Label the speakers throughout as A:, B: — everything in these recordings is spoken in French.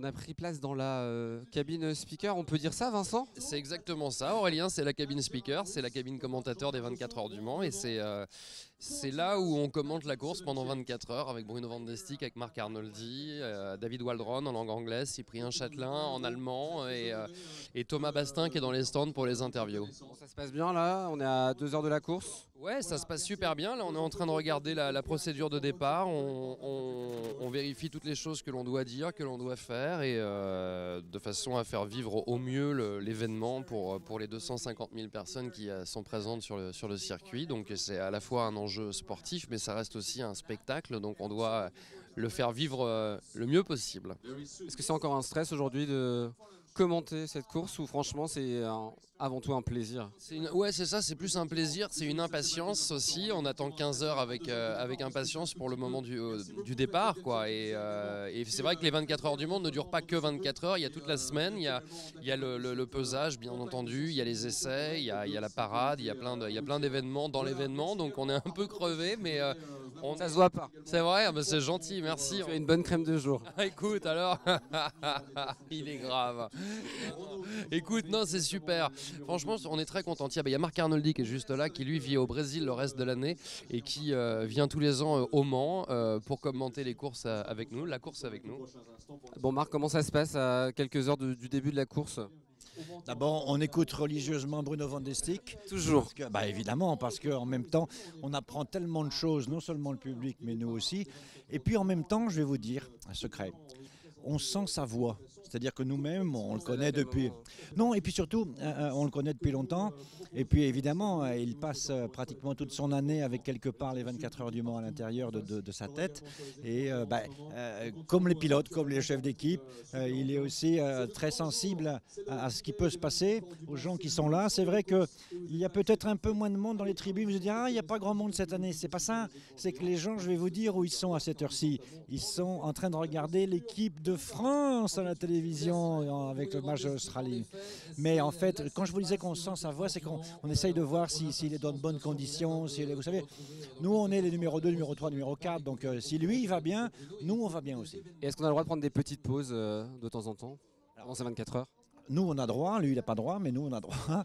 A: On a pris place dans la cabine speaker, on peut dire ça, Vincent?
B: C'est exactement ça, Aurélien, c'est la cabine speaker, c'est la cabine commentateur des 24 heures du Mans et c'est là où on commente la course pendant 24 heures avec Bruno Van de Stick, avec Marc Arnoldi, David Waldron en langue anglaise, Cyprien Châtelain en allemand et Thomas Bastin qui est dans les stands pour les interviews.
A: Bon, ça se passe bien là, on est à 2 heures de la course.
B: Ouais, ça se passe super bien. Là, on est en train de regarder la procédure de départ. On vérifie toutes les choses que l'on doit dire, que l'on doit faire, et de façon à faire vivre au mieux l'événement pour les 250 000 personnes qui sont présentes sur le circuit. Donc c'est à la fois un enjeu sportif, mais ça reste aussi un spectacle. Donc on doit le faire vivre le mieux possible.
A: Est-ce que c'est encore un stress aujourd'hui de commenter cette course ou franchement c'est avant tout un plaisir?
B: Ouais, c'est ça, c'est plus un plaisir, c'est une impatience aussi. On attend 15 heures avec impatience pour le moment du départ, quoi. Et c'est vrai que les 24 heures du Mans ne durent pas que 24 heures, il y a toute la semaine, il y a le pesage bien entendu, il y a les essais, il y a la parade, il y a plein d'événements dans l'événement, donc on est un peu crevé, mais
A: ça se voit pas.
B: C'est vrai, mais c'est gentil, merci.
A: Tu as une bonne crème de jour.
B: Écoute alors, il est grave. Écoute, non, c'est super. Franchement, on est très contents. Il y a Marc Arnoldi qui est juste là, qui lui vit au Brésil le reste de l'année et qui vient tous les ans au Mans pour commenter les courses avec nous, la course avec nous.
A: Bon Marc, comment ça se passe à quelques heures du début de la course?
C: D'abord, on écoute religieusement Bruno Van de Stick.
A: Toujours.
C: Évidemment, parce qu'en même temps, on apprend tellement de choses, non seulement le public, mais nous aussi. Et puis en même temps, je vais vous dire un secret. On sent sa voix. C'est-à-dire que nous-mêmes, on le connaît depuis... Non, et puis surtout, on le connaît depuis longtemps. Et puis évidemment, il passe pratiquement toute son année avec quelque part les 24 heures du Mans à l'intérieur de sa tête. Et comme les pilotes, comme les chefs d'équipe, il est aussi très sensible à ce qui peut se passer, aux gens qui sont là. C'est vrai qu'il y a peut-être un peu moins de monde dans les tribunes. Vous allez dire, il n'y a pas grand monde cette année. C'est pas ça. C'est que les gens, je vais vous dire où ils sont à cette heure-ci. Ils sont en train de regarder l'équipe de France à la télévision avec le match d'Australie. Mais en fait, quand je vous disais qu'on sent sa voix, c'est qu'on essaye de voir s'il est dans de bonnes conditions. Vous savez, nous, on est les numéro 2, numéro 3, numéro 4. Donc si lui, il va bien, nous, on va bien aussi.
A: Et est-ce qu'on a le droit de prendre des petites pauses de temps en temps pendant ces 24 heures?
C: Nous, on a droit, lui, il n'a pas droit, mais nous, on a droit.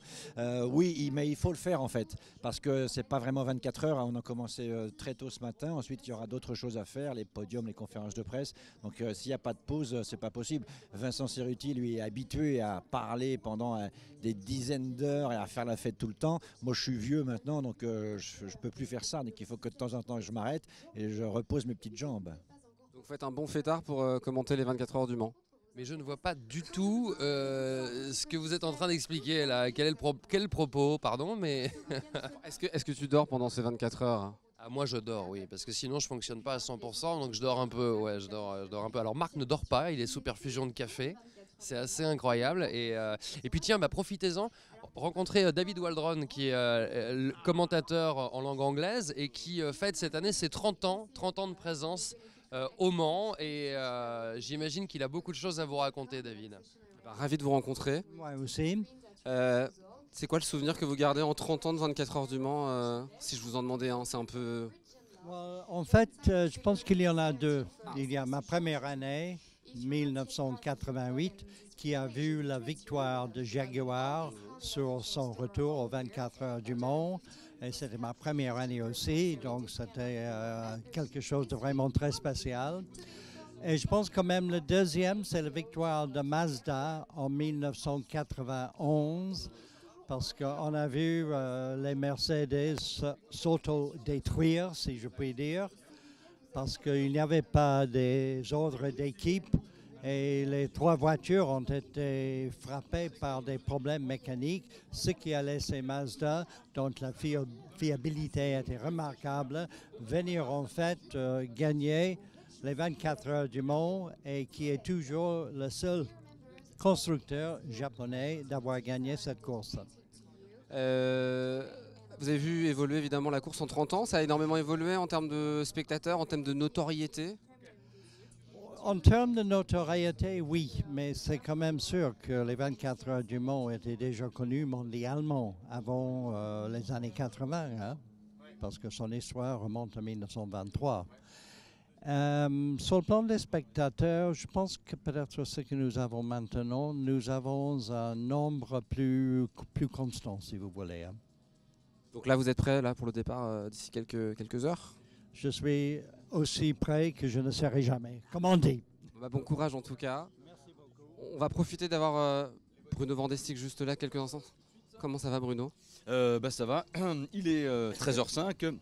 C: Oui, mais il faut le faire, en fait, parce que c'est pas vraiment 24 heures. On a commencé très tôt ce matin. Ensuite, il y aura d'autres choses à faire, les podiums, les conférences de presse. Donc, s'il n'y a pas de pause, c'est pas possible. Vincent Cerruti, lui, est habitué à parler pendant des dizaines d'heures et à faire la fête tout le temps. Moi, je suis vieux maintenant, donc je ne peux plus faire ça. Donc, il faut que de temps en temps, je m'arrête et je repose mes petites jambes.
A: Donc, vous faites un bon fêtard pour commenter les 24 heures du Mans.
B: Mais je ne vois pas du tout ce que vous êtes en train d'expliquer là. Quel propos, pardon, mais...
A: Est-ce que tu dors pendant ces 24 heures?
B: Ah, moi je dors, oui, parce que sinon je fonctionne pas à 100%, donc je dors un peu, ouais, je dors un peu. Alors Marc ne dort pas, il est sous perfusion de café, c'est assez incroyable. Et puis tiens, profitez-en, rencontrez David Waldron qui est le commentateur en langue anglaise et qui fête cette année ses 30 ans de présence au Mans, et j'imagine qu'il a beaucoup de choses à vous raconter, David.
A: Ravi de vous rencontrer.
D: Moi aussi.
A: C'est quoi le souvenir que vous gardez en 30 ans de 24 heures du Mans? Si je vous en demandais un, c'est un peu...
D: En fait, je pense qu'il y en a deux. Il y a ma première année, 1988, qui a vu la victoire de Jaguar sur son retour aux 24 heures du Mans. Et c'était ma première année aussi, donc c'était quelque chose de vraiment très spécial. Et je pense quand même le deuxième, c'est la victoire de Mazda en 1991, parce qu'on a vu les Mercedes s'auto-détruire, si je puis dire, parce qu'il n'y avait pas des ordres d'équipe. Et les trois voitures ont été frappées par des problèmes mécaniques, ce qui a laissé Mazda, dont la fiabilité était remarquable, venir en fait gagner les 24 heures du Mans, et qui est toujours le seul constructeur japonais d'avoir gagné cette course.
A: Vous avez vu évoluer évidemment la course en 30 ans, ça a énormément évolué en termes de spectateurs, en termes de notoriété?
D: En termes de notoriété, oui, mais c'est quand même sûr que les 24 heures du Mans étaient déjà connus mondialement avant les années 80, hein, parce que son histoire remonte à 1923. Sur le plan des spectateurs, je pense que peut-être ce que nous avons maintenant, nous avons un nombre plus constant, si vous voulez. Hein.
A: Donc là, vous êtes prêts là, pour le départ d'ici quelques heures?
D: Je suis aussi prêt que je ne serai jamais, comme on dit.
A: Bon courage en tout cas. On va profiter d'avoir Bruno Vandestick juste là quelques instants. Comment ça va Bruno?
E: Ça va, il est 13h05.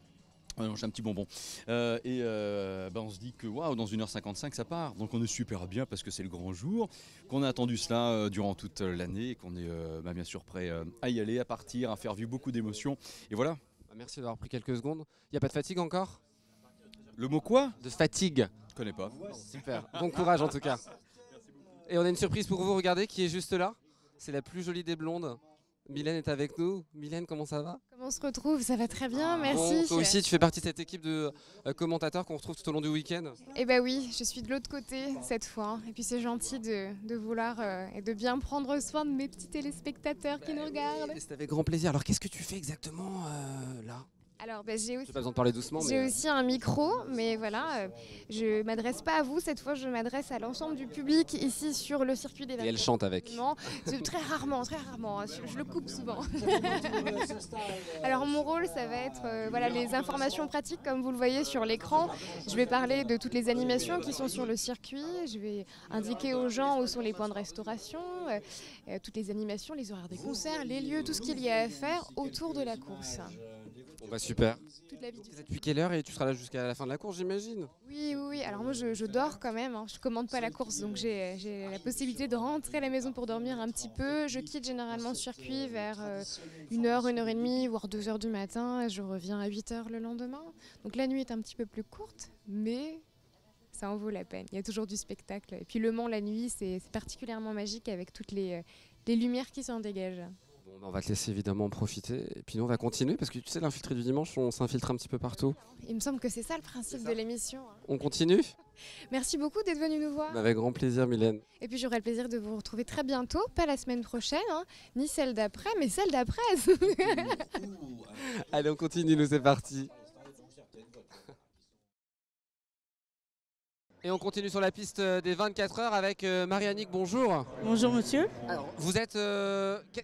E: Non, j'ai un petit bonbon. On se dit que waouh, dans 1h55 ça part. Donc on est super bien parce que c'est le grand jour, qu'on a attendu cela durant toute l'année et qu'on est bien sûr prêt à y aller, à partir, à faire vivre beaucoup d'émotions. Et voilà.
A: Merci d'avoir pris quelques secondes. Il n'y a pas de fatigue encore?
E: Le mot quoi?
A: De fatigue.
E: Je connais pas.
A: Super. Bon courage en tout cas. Et on a une surprise pour vous, regardez, qui est juste là. C'est la plus jolie des blondes. Mylène est avec nous. Mylène, comment ça va?
F: Comment on se retrouve? Ça va très bien, merci.
A: Bon, toi aussi, tu fais partie de cette équipe de commentateurs qu'on retrouve tout au long du week-end.
F: Eh ben oui, je suis de l'autre côté cette fois. Et puis c'est gentil de vouloir et de bien prendre soin de mes petits téléspectateurs qui nous regardent.
A: C'est avec grand plaisir. Alors qu'est-ce que tu fais exactement là?
F: Alors j'ai
A: J'ai pas besoin de parler doucement.
F: J'ai aussi un micro, mais voilà, je m'adresse pas à vous cette fois, je m'adresse à l'ensemble du public ici sur le circuit des 24.
A: Et elle chante avec.
F: Non, très rarement, je le coupe souvent. Alors mon rôle, ça va être voilà, les informations pratiques comme vous le voyez sur l'écran. Je vais parler de toutes les animations qui sont sur le circuit, je vais indiquer aux gens où sont les points de restauration, toutes les animations, les horaires des concerts, les lieux, tout ce qu'il y a à faire autour de la course.
A: Bon bah super.
F: Toute la vie du...
A: Depuis quelle heure et tu seras là jusqu'à la fin de la course, j'imagine?
F: Oui. Alors moi je dors quand même, hein. Je commande pas la course, donc j'ai la possibilité de rentrer à la maison pour dormir un petit peu. Je quitte généralement le circuit vers 1h, 1h30, voire 2h du matin. Et je reviens à 8h le lendemain. Donc la nuit est un petit peu plus courte, mais ça en vaut la peine. Il y a toujours du spectacle. Et puis Le Mans la nuit, c'est particulièrement magique avec toutes les lumières qui s'en dégagent.
A: On va te laisser évidemment en profiter et puis nous on va continuer parce que tu sais l'infiltré du dimanche on s'infiltre un petit peu partout.
F: Il me semble que c'est ça le principe de l'émission.
A: On continue?
F: Merci beaucoup d'être venu nous voir.
A: Avec grand plaisir Mylène.
F: Et puis j'aurai le plaisir de vous retrouver très bientôt, pas la semaine prochaine, hein, ni celle d'après, mais celle d'après.
A: Allez on continue, nous c'est parti. Et on continue sur la piste des 24 heures avec Marie-Annick, bonjour.
G: Bonjour monsieur.
A: Alors, vous êtes,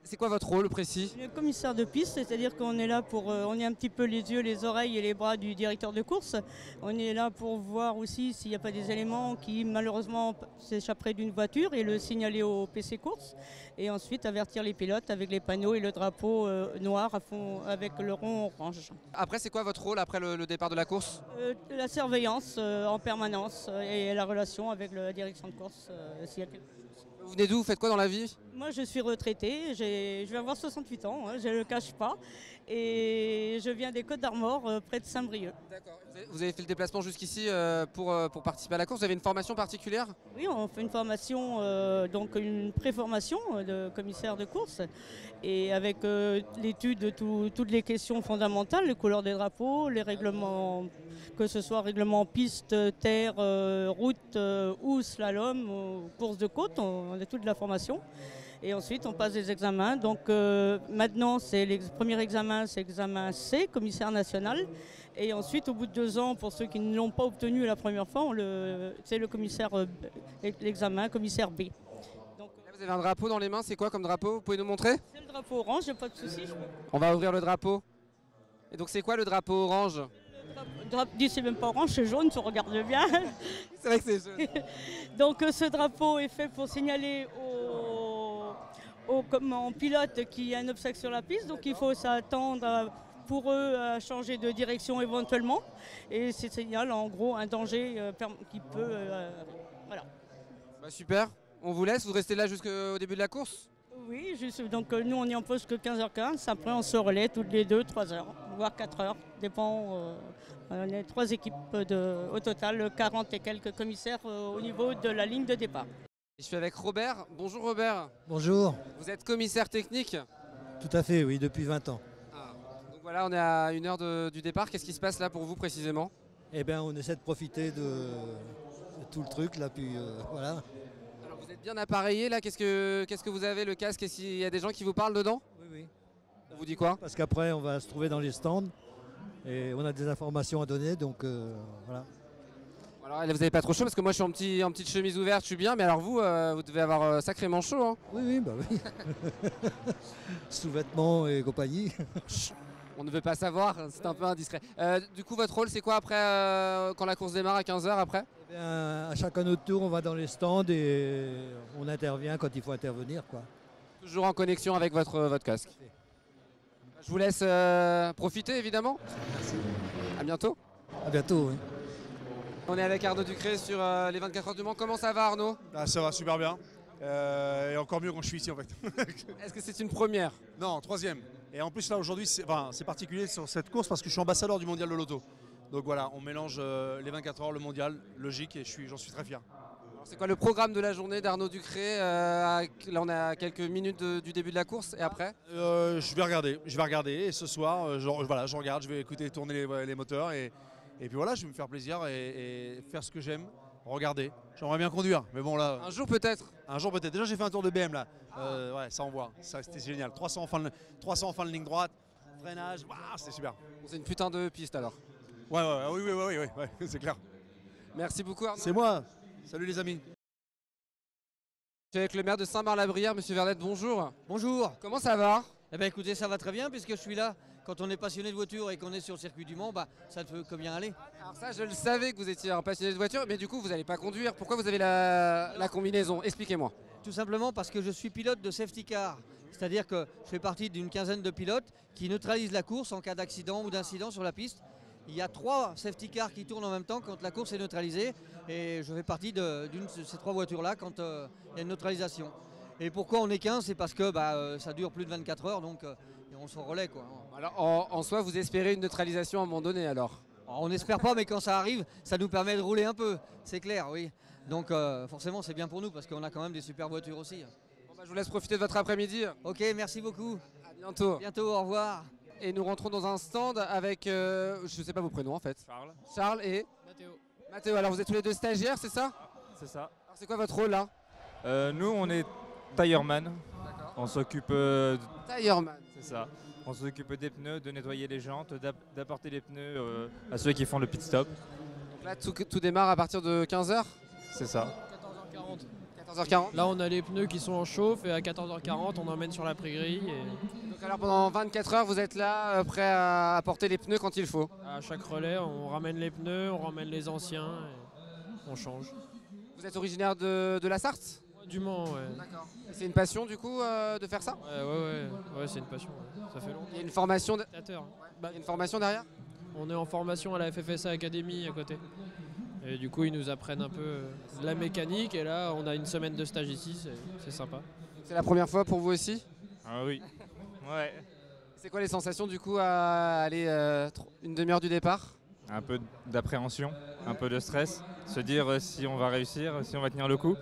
A: c'est quoi votre rôle précis?
G: Le commissaire de piste, c'est-à-dire qu'on est là pour, on est un petit peu les yeux, les oreilles et les bras du directeur de course. On est là pour voir aussi s'il n'y a pas des éléments qui malheureusement s'échapperaient d'une voiture et le signaler au PC course. Et ensuite avertir les pilotes avec les panneaux et le drapeau noir à fond, avec le rond orange.
A: Après c'est quoi votre rôle après le départ de la course?
G: La surveillance en permanence et la relation avec la direction de course s'il y a quelque chose.
A: Vous venez d'où? Vous faites quoi dans la vie?
G: Moi je suis retraité, je vais avoir 68 ans, hein, je ne le cache pas. Et je viens des Côtes-d'Armor, près de Saint-Brieuc.
A: D'accord. Vous avez fait le déplacement jusqu'ici pour participer à la course. Vous avez une formation particulière?
G: Oui, on fait une formation, donc une préformation de commissaire de course. Et avec l'étude de toutes les questions fondamentales, les couleurs des drapeaux, les règlements, que ce soit règlement piste, terre, route ou slalom, ou course de côte, on a toute la formation. Et ensuite, on passe des examens. Donc maintenant, c'est le premier examen, c'est l'examen C, commissaire national. Et ensuite, au bout de 2 ans, pour ceux qui ne l'ont pas obtenu la première fois, c'est le commissaire, l'examen commissaire B. Donc,
A: là, vous avez un drapeau dans les mains, c'est quoi comme drapeau? Vous pouvez nous montrer?
G: C'est le drapeau orange, il n'y a pas de souci.
A: On va ouvrir le drapeau. Et donc c'est quoi le drapeau orange?
G: Le drapeau, c'est même pas orange, c'est jaune, tu regardes bien.
A: C'est vrai que c'est jaune.
G: Donc ce drapeau est fait pour signaler aux pilotes qu'il y a un obstacle sur la piste, donc il faut s'attendre pour eux à changer de direction éventuellement. Et c'est signal en gros un danger qui peut... voilà.
A: Bah super, on vous laisse, vous restez là jusqu'au début de la course?
G: Oui, donc nous on est en poste que 15h15, après on se relaie toutes les 2-3 heures, voire 4 heures, dépend. On est 3 équipes au total, 40 et quelques commissaires au niveau de la ligne de départ.
A: Je suis avec Robert. Bonjour Robert.
H: Bonjour.
A: Vous êtes commissaire technique?
H: Tout à fait, oui, depuis 20 ans.
A: Donc voilà, on est à 1 heure du départ. Qu'est-ce qui se passe là pour vous précisément?
H: Eh bien, on essaie de profiter de tout le truc, là, puis voilà.
A: Alors vous êtes bien appareillé là, qu'est-ce que vous avez, le casque? Est-ce qu'il y a des gens qui vous parlent dedans?
H: Oui, oui.
A: On vous dit quoi?
H: Parce qu'après, on va se trouver dans les stands et on a des informations à donner, donc voilà.
A: Alors vous avez pas trop chaud parce que moi je suis en petite chemise ouverte, je suis bien, mais alors vous, vous devez avoir sacrément chaud. Hein.
H: Oui, bah oui. Sous-vêtements et compagnie.
A: On ne veut pas savoir, c'est un peu indiscret. Du coup, votre rôle, c'est quoi après, quand la course démarre à 15h après?
H: Eh bien, à chacun notre tour, on va dans les stands et on intervient quand il faut intervenir, quoi.
A: Toujours en connexion avec votre casque. Je vous laisse profiter, évidemment.
H: Merci.
A: À bientôt.
H: À bientôt, oui.
A: On est avec Arnaud Ducré sur les 24 heures du Mans. Comment ça va, Arnaud?
I: Ah, ça va super bien. Et encore mieux quand je suis ici en fait.
A: Est-ce que c'est une première?
I: Non, troisième. Et en plus là aujourd'hui c'est particulier sur cette course parce que je suis ambassadeur du mondial de l'auto. Donc voilà, on mélange les 24 heures, le mondial, logique et j'en suis très fier.
A: C'est quoi le programme de la journée d'Arnaud Ducré? Là on est à quelques minutes du début de la course et après?
I: Je vais regarder et ce soir je regarde, je vais écouter tourner les moteurs et puis voilà, je vais me faire plaisir et faire ce que j'aime, regarder. J'aimerais bien conduire, mais bon là...
A: Un jour peut-être?
I: Un jour peut-être. Déjà j'ai fait un tour de BM là, ouais ça envoie, ça c'était génial. 300 en fin de ligne droite, freinage, c'était super.
A: C'est une putain de piste alors.
I: Oui, c'est clair.
A: Merci beaucoup Arnaud.
I: C'est moi, salut les amis.
A: Je suis avec le maire de Saint-Marc-la-Brière, monsieur Verlet, bonjour.
J: Bonjour.
A: Comment ça va?
J: Eh bien écoutez, ça va très bien puisque je suis là. Quand on est passionné de voiture et qu'on est sur le circuit du Mans, ça ne peut que bien aller.
A: Alors ça, je le savais que vous étiez un passionné de voiture, mais du coup, vous n'allez pas conduire. Pourquoi vous avez la combinaison? Expliquez-moi.
J: Tout simplement parce que je suis pilote de safety car. C'est-à-dire que je fais partie d'une quinzaine de pilotes qui neutralisent la course en cas d'accident ou d'incident sur la piste. Il y a 3 safety cars qui tournent en même temps quand la course est neutralisée. Et je fais partie d'une de ces 3 voitures-là quand il y a une neutralisation. Et pourquoi on est 15? C'est parce que ça dure plus de 24 heures, donc on se relaie, quoi.
A: Alors en soi, vous espérez une neutralisation à un moment donné alors?
J: On n'espère pas, mais quand ça arrive, ça nous permet de rouler un peu, c'est clair, oui. Donc forcément, c'est bien pour nous parce qu'on a quand même des super voitures aussi.
A: Bon, je vous laisse profiter de votre après-midi.
J: Ok, merci beaucoup.
A: À bientôt.
J: À bientôt, au revoir.
A: Et nous rentrons dans un stand avec, je ne sais pas vos prénoms en fait.
K: Charles.
A: Charles et
K: Mathéo.
A: Mathéo, alors vous êtes tous les deux stagiaires, c'est ça?
K: C'est ça.
A: Alors c'est quoi votre rôle là?
K: Nous, on est tireman. On s'occupe.
A: Tireman.
K: C'est ça. On s'occupe des pneus, de nettoyer les jantes, d'apporter les pneus à ceux qui font le pit stop.
A: Donc là, tout démarre à partir de 15h?
K: C'est ça.
L: 14h40.
A: 14h40.
L: Là, on a les pneus qui sont en chauffe et à 14h40, on emmène sur la pré-grille.
A: Donc alors pendant 24 heures, vous êtes là, prêt à apporter les pneus quand il faut?
L: À chaque relais, on ramène les pneus, on ramène les anciens et on change.
A: Vous êtes originaire de la Sarthe?
L: Du Mans, ouais.
A: D'accord. C'est une passion du coup de faire ça?
L: Ouais, c'est une passion. Ouais. Ça fait longtemps.
A: Il y a une formation,
L: Il y a
A: une formation derrière?
L: On est en formation à la FFSA Academy à côté. Et du coup, ils nous apprennent un peu la mécanique. Et là, on a une semaine de stage ici, c'est sympa.
A: C'est la première fois pour vous aussi?
K: Ah oui. Ouais.
A: C'est quoi les sensations du coup à aller une demi-heure du départ?
K: Un peu d'appréhension, un peu de stress. Se dire si on va réussir, si on va tenir le coup.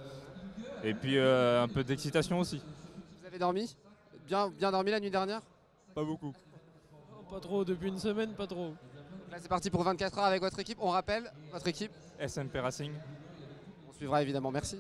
K: Et puis un peu d'excitation aussi.
A: Vous avez dormi? Bien dormi la nuit dernière?
K: Pas beaucoup.
L: Non, pas trop, depuis une semaine, pas trop.
A: Là c'est parti pour 24 heures avec votre équipe. On rappelle votre équipe?
K: SMP Racing.
A: On suivra évidemment, merci.